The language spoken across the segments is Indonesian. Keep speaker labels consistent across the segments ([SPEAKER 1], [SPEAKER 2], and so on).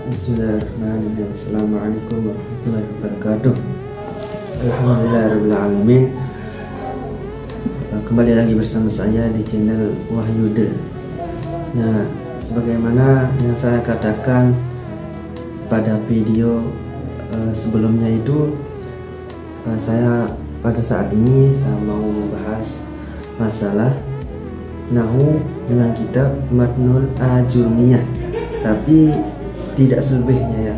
[SPEAKER 1] Bismillahirrahmanirrahim. Assalamualaikum warahmatullahi wabarakatuh. Alhamdulillahirrahmanirrahim. Kembali lagi bersama saya di channel Wahyude. Nah, sebagaimana yang saya katakan pada video sebelumnya itu, saya pada saat ini saya mau membahas masalah Nahu dengan kitab Matnul Ajurmiyah, tapi tidak selebihnya ya.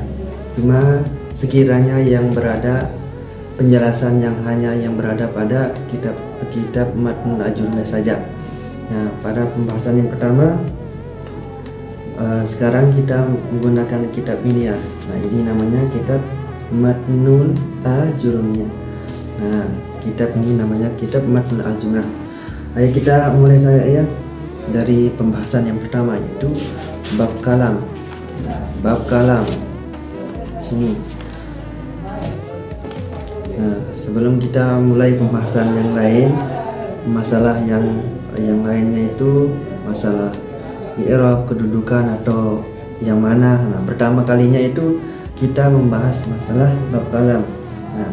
[SPEAKER 1] Cuma sekiranya yang berada penjelasan yang berada pada kitab Matnul Ajurmiyah saja. Nah, pada pembahasan yang pertama, sekarang kita menggunakan kitab ini ya. Nah, ini namanya kitab Matnul Ajurmiyah. Nah, kitab ini namanya kitab Matnul Ajurmiyah. Ayo kita mulai saya ya dari pembahasan yang pertama, yaitu bab kalam. Bab kalam sini. Nah, sebelum kita mulai pembahasan yang lain, masalah yang lainnya itu masalah i'rab, kedudukan atau yang mana. Nah, pertama kalinya itu kita membahas masalah bab kalam. Nah,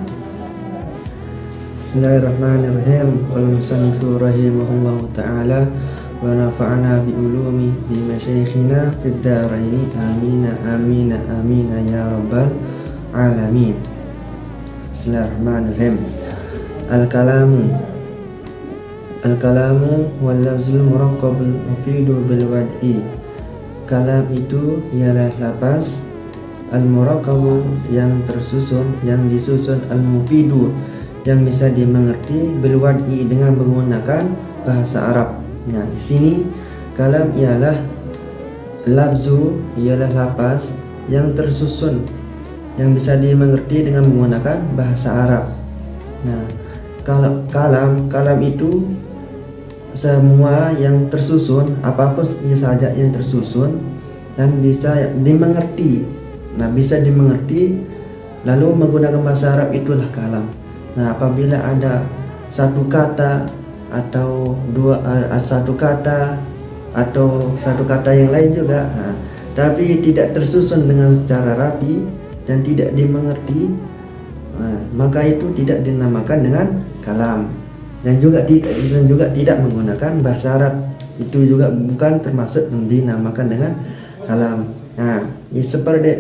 [SPEAKER 1] Bismillahirrahmanirrahim. Qala musannifu rahimahullahu ta'ala wa nafa'ana bi ulumi bi masyayikhina fid daraini amina amina amina ya rabbal alamin. Bismillahirrahmanirrahim. Al-kalamu wal lafzul murakkabul mufidu bil wad'i. Kalam itu ialah lapas, al-murakkabu yang tersusun, yang disusun, al-mufidu yang bisa dimengerti, bil wad'i dengan menggunakan bahasa Arab. Nah, di sini kalam ialah lafzu, ialah lapas yang tersusun, yang bisa dimengerti dengan menggunakan bahasa Arab. Nah, kalau kalam itu semua yang tersusun, apapun saja yang tersusun dan bisa dimengerti. Nah, bisa dimengerti lalu menggunakan bahasa Arab, itulah kalam. Nah, apabila ada satu kata atau satu kata yang lain juga, tapi tidak tersusun dengan secara rapi dan tidak dimengerti, maka itu tidak dinamakan dengan kalam, dan juga tidak menggunakan bahasa Arab, itu juga bukan termasuk yang dinamakan dengan kalam. Nah,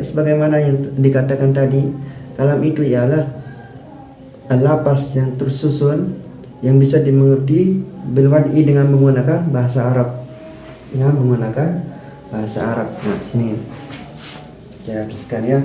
[SPEAKER 1] sebagaimana yang dikatakan tadi, kalam itu ialah lapas yang tersusun yang bisa dimengerti bil wad'i dengan menggunakan bahasa Arab. Nah, sini kita tuliskan ya.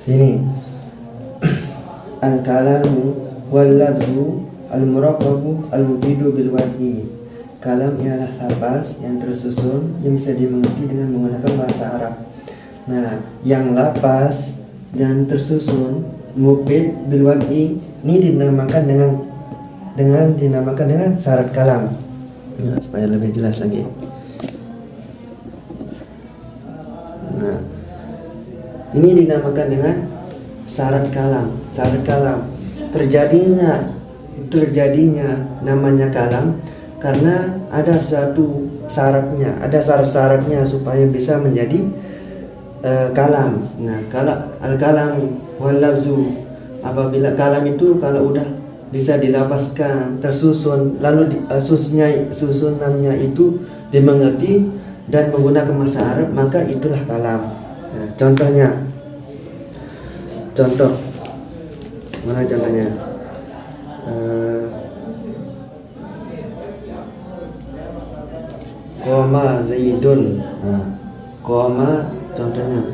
[SPEAKER 1] Sini al-kalamu wal lafzu al-murakkabu al-mufidu bil wad'i. Kalam ialah lapas yang tersusun yang bisa dimengerti dengan menggunakan bahasa Arab. Nah, yang lapas dan tersusun mufid bil wad'i ini dinamakan dengan syarat kalam. Nah, supaya lebih jelas lagi. Nah, ini dinamakan dengan syarat kalam. Syarat kalam terjadinya namanya kalam karena ada satu syaratnya, ada syarat-syaratnya supaya bisa menjadi kalam. Nah, kalau al-kalam wal lafzu, apabila kalam itu kalau udah bisa dilapaskan, tersusun, lalu susunannya itu dimengerti dan menggunakan bahasa Arab, maka itulah kalam. Nah, contoh mana contohnya? Qoma Zaidun. Nah, qoma contohnya.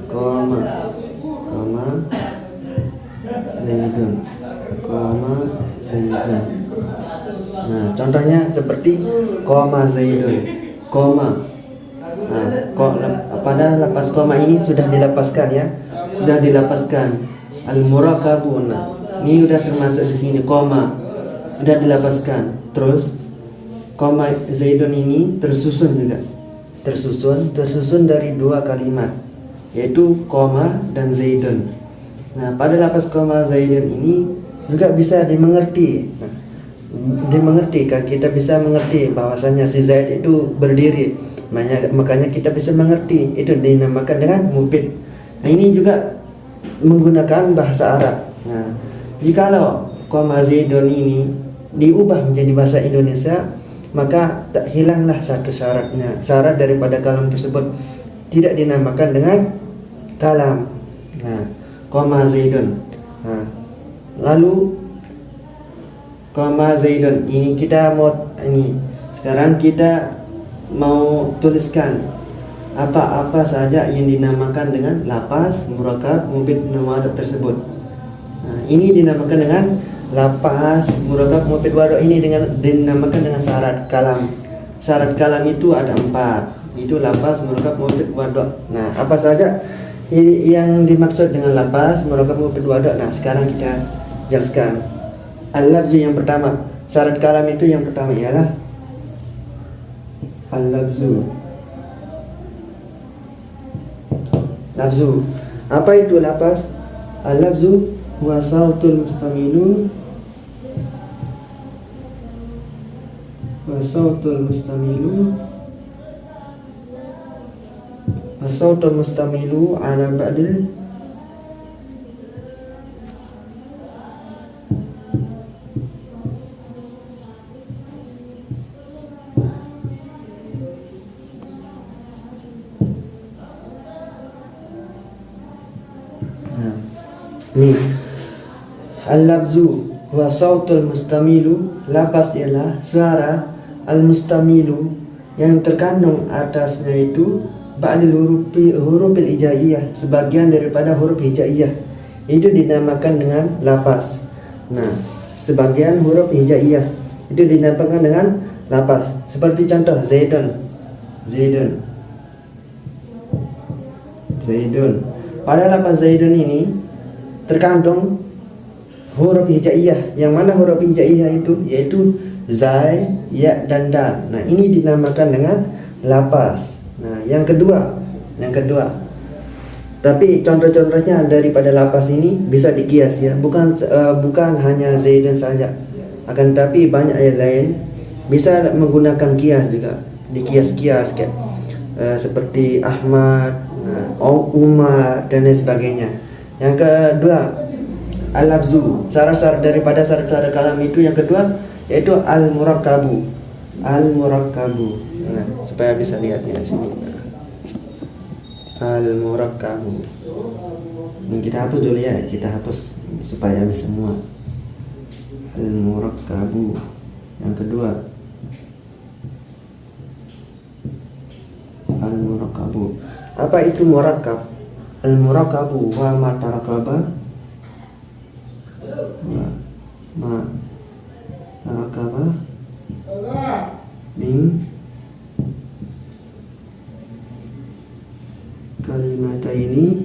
[SPEAKER 1] Qoma Zaidun. Nah, contohnya seperti qoma Zaidun. koma. Pada lapas koma ini sudah dilepaskan ya, sudah dilepaskan. Al-murakabun, ini udah termasuk di sini koma, udah dilepaskan. Terus koma Zaidun ini tersusun juga, tersusun dari dua kalimat, yaitu koma dan Zaidun. Nah, pada lapas koma Zaidun ini juga bisa dimengerti. Kita bisa mengerti bahwasanya si Zaid itu berdiri. Makanya kita bisa mengerti, itu dinamakan dengan mufid. Nah, ini juga menggunakan bahasa Arab. Nah, jikalau koma Zaidun ini diubah menjadi bahasa Indonesia, maka tak hilanglah satu syaratnya. Syarat daripada kalam tersebut tidak dinamakan dengan kalam. Nah, koma Zaidun. Nah, lalu koma Zaidun ini sekarang kita mau tuliskan apa-apa saja yang dinamakan dengan lapas murakab mufid wadok tersebut. Nah, ini dinamakan dengan lapas murakab mufid wadok, ini dinamakan dengan syarat kalam. Syarat kalam itu ada 4, itu lapas murakab mufid wadok. Nah, apa saja yang dimaksud dengan lapas murakab mufid wadok? Nah, sekarang kita jelaskan. Al-lafzu yang pertama, syarat kalam itu yang pertama ialah al-lafzu. Lafzu. Apa itu lapas? Al-lafzu huwa sautul mustamilu ala ba'dil Nih, al-lafzu wa sautul mustamilu, lapas ialah suara al-mustamilu yang terkandung atasnya itu ba'dil hurufil hijaiyah, sebagian daripada huruf hijaiyah, itu dinamakan dengan lapas. Nah, sebagian huruf hijaiyah itu dinamakan dengan lapas. Seperti contoh Zaidun. Pada lapas Zaidun ini terkandung huruf hijaiyah. Yang mana huruf hijaiyah itu? Yaitu zai, ya, dan dal. Nah, ini dinamakan dengan lapas. Nah, yang kedua. Tapi contoh-contohnya daripada lapas ini bisa dikias ya. Bukan hanya Zaidun saja. Akan tapi banyak yang lain bisa menggunakan kias juga. Dikias-kias kayak seperti Ahmad, Umar, dan lain sebagainya. Yang kedua, al-lafzu. Syarat-syarat daripada syarat-syarat kalam itu yang kedua yaitu al-murakkabu. Nah, supaya bisa lihat ya sini. Al-murakkabu. Ini kita hapus dulu ya, kita hapus supaya bisa semua. Al-murakkabu. Yang kedua, al-murakkabu. Apa itu murakkab? Al-murakkabu wa ma tarakaba min kalimataini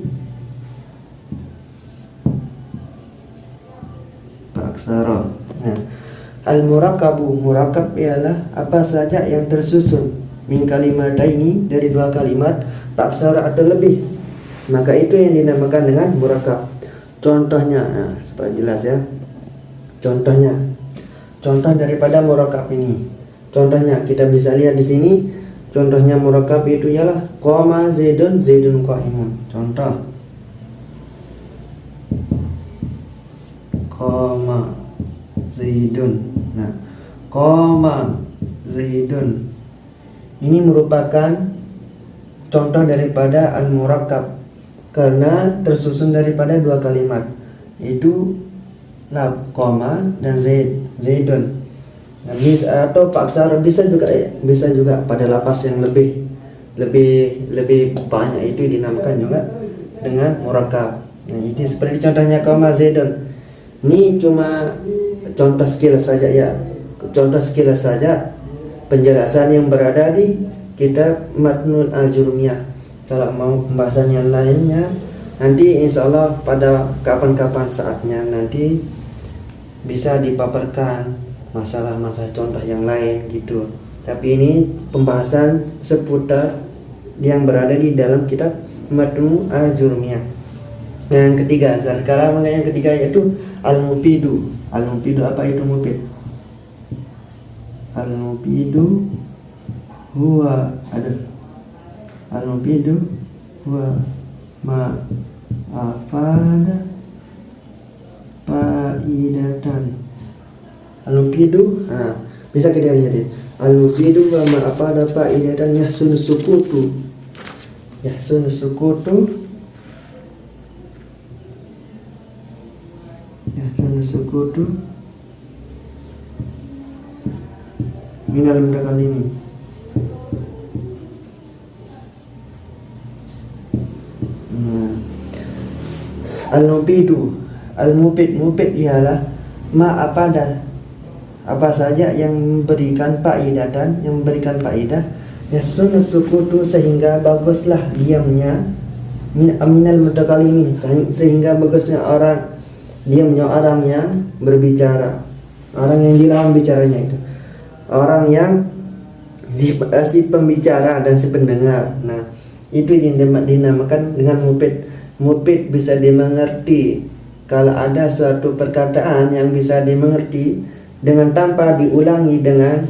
[SPEAKER 1] fa'aksara. Nah, al-murakkabu, murakkab ialah apa saja yang tersusun min kalimataini, dari dua kalimat, fa'aksara atau lebih, maka itu yang dinamakan dengan murakkab. Contohnya, nah, supaya jelas ya. Contoh daripada murakkab ini. Contohnya kita bisa lihat di sini. Contohnya murakkab itu ialah qama Zaidun qaimun. Contoh. Qama Zaidun. Nah, qama Zaidun ini merupakan contoh daripada al-murakkab karena tersusun daripada dua kalimat, yaitu koma dan Zaidun. Nah, atau paksar bisa juga pada lapas yang lebih banyak itu dinamakan juga dengan murakkab. Nah, ini seperti contohnya koma Zaidun. Ini cuma contoh sekilas saja ya. Contoh sekilas saja penjelasan yang berada di kitab Matnul Ajurumiyah. Kalau mau pembahasan yang lainnya nanti insya Allah pada kapan-kapan saatnya nanti bisa dipaparkan masalah-masalah contoh yang lain gitu. Tapi ini pembahasan seputar yang berada di dalam kitab Matnul Ajurumiyah. Yang ketiga, kalam yang ketiga yaitu al-mufidu. Al-mufidu, apa itu mufid? Al-mufidu huwa al-mufidu huwa ma afada faidatan. Al-mufidu, bisa kita lihat ya. Al-mufidu wa ma afada faidatan yahsun sukutu. Yahsun sukutu. Yahsun sukutu minal mutakallimin. Al-mufidu, al-mufid ialah apa saja yang memberikan faidatan, yang memberikan faidah, yasun sukutu, sehingga baguslah diamnya, minal mutakallimin, sehingga bagusnya diamnya orang yang berbicara, orang yang dilawan bicaranya itu, orang yang si pembicara dan si pendengar. Nah, itu yang dinamakan dengan mufid. Mufid bisa dimengerti kalau ada suatu perkataan yang bisa dimengerti dengan tanpa diulangi dengan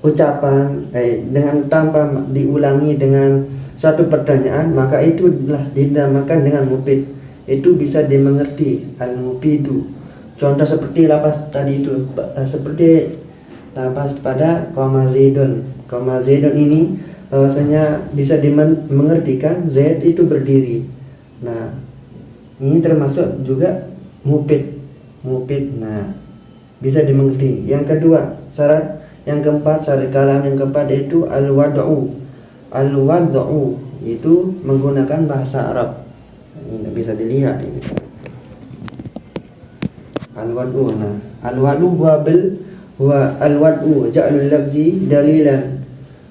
[SPEAKER 1] ucapan, dengan tanpa diulangi dengan suatu pertanyaan, maka itulah dinamakan dengan mufid. Itu bisa dimengerti, al-mufidu. Contoh seperti lapas tadi itu, seperti lapas pada koma zaidun. Koma zaidun ini bahwasanya bisa dimengertikan Zaid itu berdiri. Nah, ini termasuk juga mufid. Nah, bisa dimengerti. Yang kedua, syarat yang keempat, syarat kalam yang keempat yaitu al-wad'u. Al-wad'u itu menggunakan bahasa Arab. Ini bisa dilihat ini. Al-wad'u. Nah, al-wad'u huwa al-wad'u ja'lul lafzi dalilan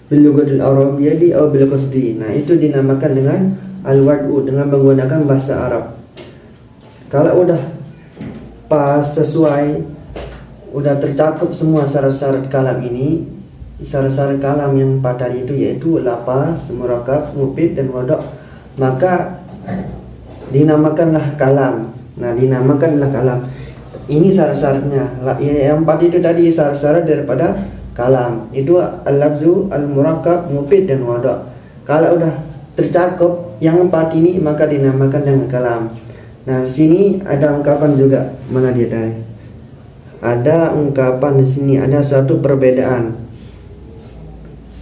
[SPEAKER 1] bil lughatil arabiyyah aw bil qasdi. Nah, itu dinamakan dengan al-wad'u, dengan menggunakan bahasa Arab. Kalau udah pas, sesuai, udah tercakup semua syarat-syarat kalam ini, syarat-syarat kalam yang pada itu yaitu lafaz, murakkab, mufid dan wada', maka dinamakanlah kalam. Nah, dinamakanlah kalam. Ini syarat-syaratnya. Yang empat itu tadi syarat-syarat daripada kalam. Itu al-lafzu, al-murakkab, mufid dan wada'. Kalau udah tercakup yang empat ini maka dinamakan dengan kalam. Nah, di sini ada ungkapan juga. Mana dia tadi? Ada ungkapan di sini, ada suatu perbedaan.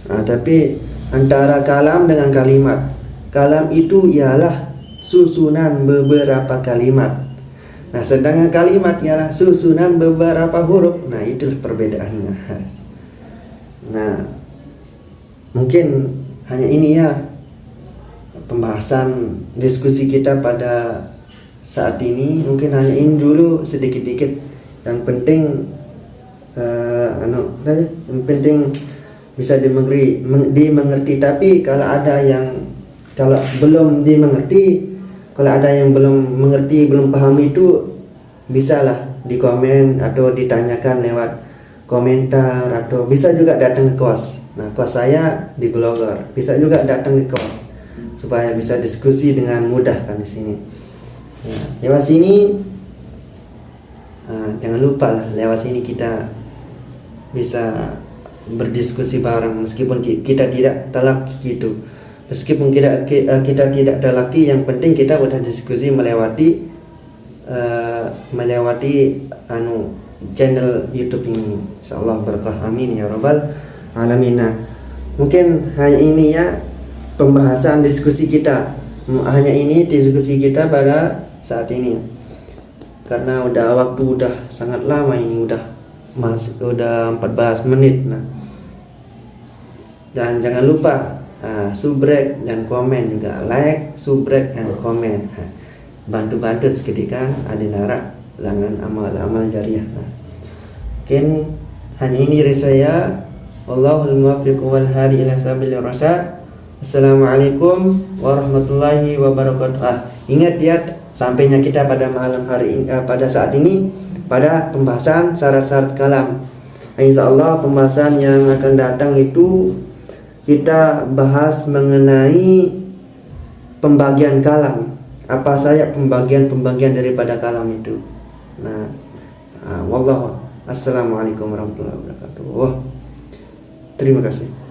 [SPEAKER 1] Tapi antara kalam dengan kalimat. Kalam itu ialah susunan beberapa kalimat. Nah, sedangkan kalimat ialah susunan beberapa huruf. Nah, itulah perbedaannya. Nah, mungkin hanya ini ya pembahasan diskusi kita pada saat ini. Mungkin hanya ini dulu sedikit-sedikit. Yang penting yang penting bisa dimengerti. Tapi kalau belum dimengerti, kalau ada yang belum mengerti, belum paham, itu bisalah di komen atau ditanyakan lewat komentar, atau bisa juga datang ke kos. Nah, kos saya di Glogor, bisa juga datang ke kos supaya bisa diskusi dengan mudah kan di sini. Nah, lewat sini jangan lupa lah, lewat sini kita bisa berdiskusi bareng meskipun kita tidak telaki gitu. Meskipun kita tidak telaki, yang penting kita udah diskusi melewati channel YouTube ini. Insyaallah berkah, amin ya rabbal alamin. Mungkin hanya ini ya pembahasan diskusi kita. Hanya ini diskusi kita pada saat ini. Karena waktu udah sangat lama ini, udah 14 menit. Nah, dan jangan lupa subrek dan komen juga, like, subrek dan komen. Bantu-bantu seketika adinara langan amal-amal jariah. Mungkin hanya ini dari saya. Wallahul muwaffiq wal hadi ila sabilir rasyad. Assalamualaikum warahmatullahi wabarakatuh. Ingat ya, sampainya kita pada malam hari ini, pada saat ini pada pembahasan syarat-syarat kalam. Insyaallah pembahasan yang akan datang itu kita bahas mengenai pembagian kalam. Apa saja pembagian daripada kalam itu. Nah, wallahu. Assalamualaikum warahmatullahi wabarakatuh. Terima kasih.